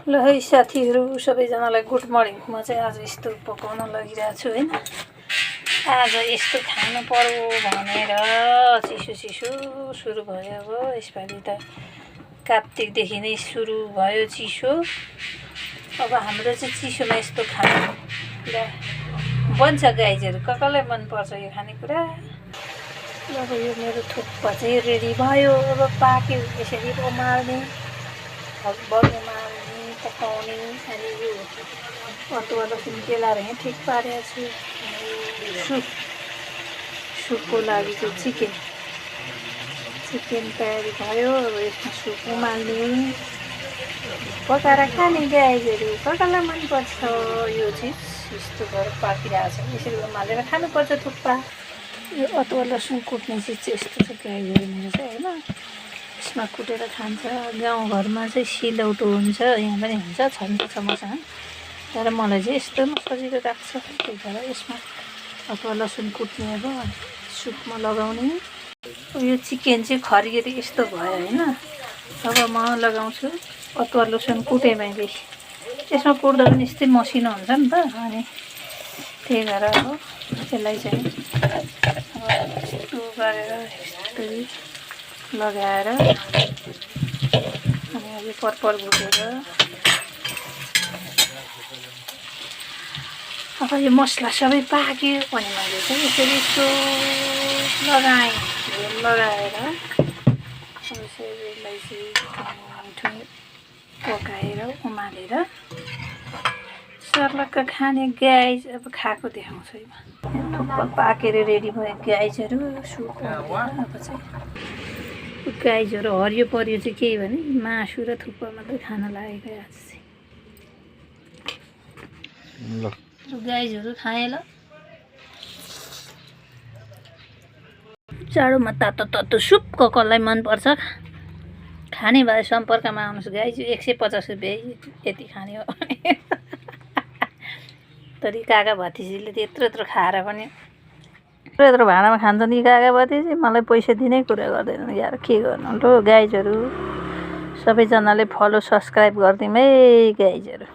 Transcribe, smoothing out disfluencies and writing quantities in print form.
ल है साथीहरू सबैजनालाई गुड मर्निङ। म चाहिँ आज यस्तो पकाउन लागिरहेको छु हैन। आज यस्तो खानु पर्यो भनेर चिसो चिसो सुरु भयो। अब यसपालि त कार्तिकदेखि नै सुरु भयो चिसो। अब हाम्रो चाहिँ चिसोमा यस्तो खानु पुरा बन्छ गाइजहरू। कसलाई मनपर्छ यो खानेकुरा। अब यो मेरो थुक्पा चाहिँ रेडी भयो। अब पाक्यो यसरी उमाल्ने उमाल्ने पकाउने। अनि यो अदुवा लसुन केलाएर यहाँ ठिक पारेको छु। सुपको लागि चाहिँ चिकन तयारी भयो। अब यसमा सुप उमाल्ने पकाएर खाने गाइजहरू। कसलाई मनपर्छ यो चिज। यस्तो गरेर पाकिरहेको छ यसरी उमालेर खानुपर्छ थुक्पा। यो अदुवा लसुन कुट्ने चिज चाहिँ यस्तो छ गाइजहरू मेरो चाहिँ होइन। यसमा कुटेर खान्छ। गाउँघरमा चाहिँ सिलौटो हुन्छ, यहाँ पनि हुन्छ, छन्छ छ मसँग। तर मलाई चाहिँ यस्तोमा सजिलो लाग्छ। त्यही भएर यसमा अदुवा लसुन कुट्ने अब सुपमा लगाउने। यो चिकन चाहिँ खरिएर यस्तो भयो होइन। अब म लगाउँछु अदुवा लसुन कुटेमै बेसी। यसमा कुट्दा पनि यस्तै मसिनो हुन्छ नि त। अनि त्यही भएर अब त्यसलाई चाहिँ यस्तो गरेर यस्तै लगाएर अनि अलि पर्पल भुटेर अब यो मसला सबै पाक्यो भने मैले चाहिँ यसरी यस्तो लगाएँ। लगाएर यसलाई चाहिँ पकाएर उमालेर सर्लक्क खाने गाइज। अब खाएको देखाउँछु है। थुक्पा पाकेर रेडी भयो गाइजहरू। सुप अब चाहिँ गाइजहरू हरियो परियो चाहिँ के भने मासु र थुक्पा मात्रै खान लागेको आज चाहिँ। गाइजहरू खाएँ ल। जाडोमा तातो तातो सुप कसलाई मनपर्छ खाने भए सम्पर्कमा आउनुहोस् गाइज। 150 रुपियाँ यति खाने हो। तर काका भतिजीले त्यत्रो यत्रो खाएर पनि यत्रो भाँडामा खान्छ नि काका भतिजी। मलाई पैसा दिने कुरा गर्दैन यार, के गर्नु। ल गाइजहरू सबैजनाले फलो सब्सक्राइब गरिदिउँ है गाइजहरू।